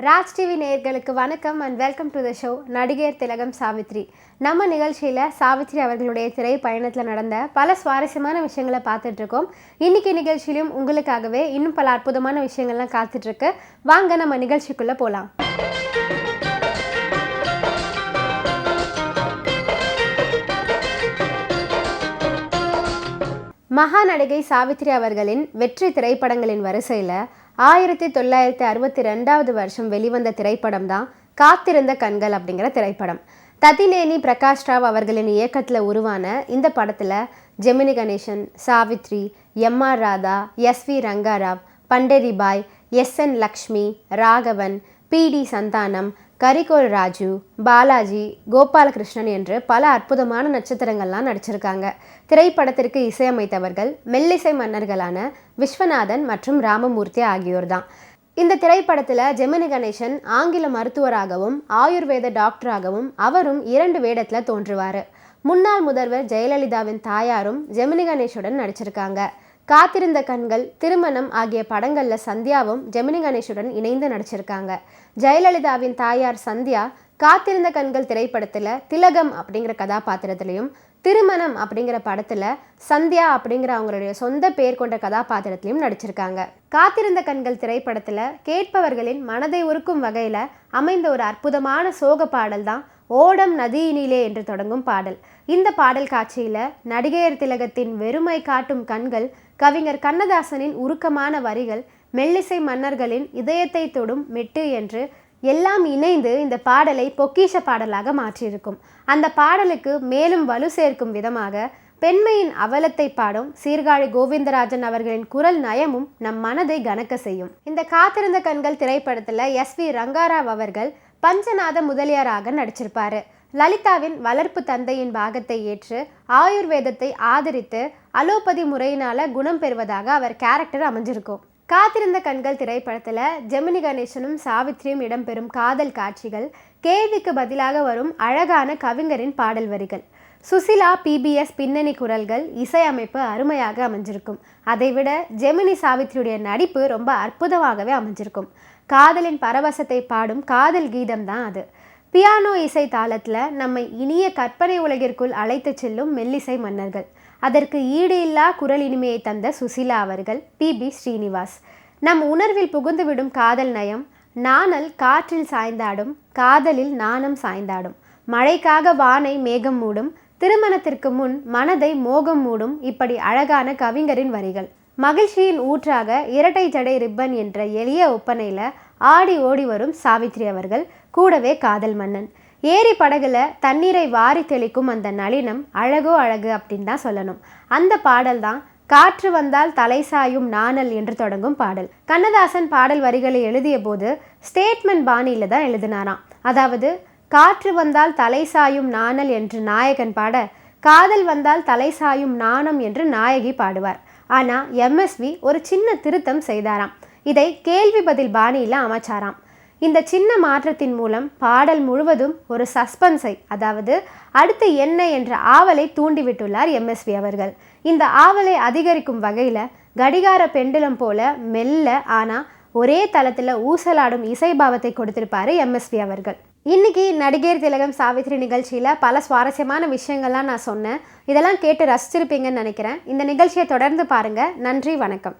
Raj TV நேயர்களுக்கு வணக்கம் and welcome to the show நடிகர் திலகம் சாவித்ரி. நம்ம நிகழ்ச்சியில் சாவித்ரி அவர்களுடைய திரை பயணத்தில் நடந்த பல சுவாரஸ்யமான விஷயங்களை பார்த்துட்ருக்கோம். இன்றைக்கி நிகழ்ச்சியிலும் உங்களுக்காகவே இன்னும் பல அற்புதமான விஷயங்கள்லாம் காத்துட்ருக்கு. வாங்க நம்ம நிகழ்ச்சிக்குள்ளே போகலாம். மகா நடிகை சாவித்ரி அவர்களின் வெற்றி திரைப்படங்களின் வரிசையில் 1962 வருஷம் வெளிவந்த திரைப்படம் தான் காத்திருந்த கண்கள் அப்படிங்கிற திரைப்படம். ததிநேனி பிரகாஷ் ராவ் அவர்களின் இயக்கத்தில் உருவான இந்த படத்தில் ஜெமினி கணேசன், சாவித்ரி, எம்.ஆர். ராதா, எஸ்.வி. ரங்காராவ், பண்டரிபாய், எஸ்.என். லக்ஷ்மி, ராகவன், பி.டி. சந்தானம், கரிகோல் ராஜு, பாலாஜி, கோபாலகிருஷ்ணன் என்று பல அற்புதமான நட்சத்திரங்கள்லாம் நடிச்சிருக்காங்க. திரைப்படத்திற்கு இசையமைத்தவர்கள் மெல்லிசை மன்னர்களான விஸ்வநாதன் மற்றும் ராமமூர்த்தி ஆகியோர் தான். இந்த திரைப்படத்தில் ஜெமினி கணேசன் ஆங்கில மருத்துவராகவும் ஆயுர்வேத டாக்டராகவும் அவரும் 2 வேடத்தில் தோன்றுவார். முன்னாள் முதல்வர் ஜெயலலிதாவின் தாயாரும் ஜெமினி கணேஷுடன் நடிச்சிருக்காங்க. காத்திருந்த கண்கள், திருமணம் ஆகிய படங்களில் சந்தியாவும் ஜெமினி கணேஷுடன் இணைந்து நடிச்சிருக்காங்க. ஜெயலலிதாவின் தாயார் சந்தியா காத்திருந்த கண்கள் திரைப்படத்தில் திலகம் அப்படிங்கிற கதாபாத்திரத்திலையும், திருமணம் அப்படிங்கிற படத்தில் சந்தியா அப்படிங்கிற அவங்களுடைய சொந்த பேர் கொண்ட கதாபாத்திரத்திலையும் நடிச்சிருக்காங்க. காத்திருந்த கண்கள் திரைப்படத்தில் கேட்பவர்களின் மனதை உருக்கும் வகையில் அமைந்த ஒரு அற்புதமான சோக பாடல் தான் ஓடம் நதியினிலே என்று தொடங்கும் பாடல். இந்த பாடல் காட்சியில் நடிகர் திலகத்தின் வெறுமை காட்டும் கண்கள், கவிஞர் கண்ணதாசனின் உருக்கமான வரிகள், மெல்லிசை மன்னர்களின் இதயத்தை தொடும் மெட்டு என்று எல்லாம் இணைந்து இந்த பாடலை பொக்கிஷ பாடலாக மாற்றியிருக்கும். அந்த பாடலுக்கு மேலும் வலு சேர்க்கும் விதமாக பெண்மையின் அவலத்தை பாடும் சீர்காழி கோவிந்தராஜன் அவர்களின் குரல் நயமும் நம் மனதை கனக்க செய்யும். இந்த காத்திருந்த கண்கள் திரைப்படத்தில் எஸ்.வி. ரங்காராவ் அவர்கள் பஞ்சநாத முதலியாராக நடிச்சிருப்பாரு. லலிதாவின் வளர்ப்பு தந்தையின் பாகத்தை ஏற்று ஆயுர்வேதத்தை ஆதரித்து அலோபதி முறையினால குணம் பெறுவதாக அவர் கேரக்டர் அமைஞ்சிருக்கும். காத்திருந்த கண்கள் திரைப்படத்தில் ஜெமினி கணேசனும் சாவித்ரியும் இடம்பெறும் காதல் காட்சிகள், கேள்விக்கு பதிலாக வரும் அழகான கவிஞரின் பாடல் வரிகள், சுசிலா PBS பின்னணி குரல்கள், இசையமைப்பு அருமையாக அமைஞ்சிருக்கும். அதைவிட ஜெமினி சாவித்ரியுடைய நடிப்பு ரொம்ப அற்புதமாகவே அமைஞ்சிருக்கும். காதலின் பரவசத்தை பாடும் காதல் கீதம் தான் அது. பியானோ இசை தாளத்தில் நம்மை இனிய கற்பனை உலகிற்குள் அழைத்து செல்லும் மெல்லிசை மன்னர்கள். அதற்கு ஈடு இல்லா குரல் இனிமையை தந்த சுசிலா அவர்கள், PB ஸ்ரீனிவாஸ். நம் உணர்வில் புகுந்துவிடும் காதல் நயம், நாணல் காற்றில் சாய்ந்தாடும், காதலில் நாணம் சாய்ந்தாடும், மழைக்காக வானை மேகம் மூடும், திருமணத்திற்கு முன் மனதை மோகம் மூடும், இப்படி அழகான கவிஞரின் வரிகள். மகிழ்ச்சியின் ஊற்றாக இரட்டை ஜடை ரிப்பன் என்ற எளிய ஒப்பனையில் ஆடி ஓடி வரும் சாவித்ரி அவர்கள், கூடவே காதல் மன்னன். ஏரி படகுல தண்ணீரை வாரி தெளிக்கும் அந்த நளினம் அழகோ அழகு அப்படின்னு தான் சொல்லணும். அந்த பாடல் தான் காற்று வந்தால் தலை சாயும் நாணல் என்று தொடங்கும் பாடல். கண்ணதாசன் பாடல் வரிகளை எழுதிய போது ஸ்டேட்மெண்ட் பாணியில் தான் எழுதினாராம். அதாவது காற்று வந்தால் தலை சாயும் நாணல் என்று நாயகன் பாட, காதல் வந்தால் தலை சாயும் நாணம் என்று நாயகி பாடுவார். ஆனால் MSV ஒரு சின்ன திருத்தம் செய்தாராம். இதை கேள்வி பதில் பாணியில் அமைச்சாராம். இந்த சின்ன மாற்றத்தின் மூலம் பாடல் முழுவதும் ஒரு சஸ்பென்ஸை, அதாவது அடுத்து என்ன என்ற ஆவலை தூண்டிவிட்டுள்ளார் MSV அவர்கள். இந்த ஆவலை அதிகரிக்கும் வகையில் கடிகார பெண்டுலம் போல மெல்ல ஆனால் ஒரே தளத்தில் ஊசலாடும் இசைபாவத்தை கொடுத்திருப்பாரு MSV அவர்கள். இன்னைக்கு நடிகர் திலகம் சாவித்ரி நிகழ்ச்சியில் பல சுவாரஸ்யமான விஷயங்கள்லாம் நான் சொன்னேன். இதெல்லாம் கேட்டு ரசிச்சிருப்பீங்கன்னு நினைக்கிறேன். இந்த நிகழ்ச்சியை தொடர்ந்து பாருங்கள். நன்றி, வணக்கம்.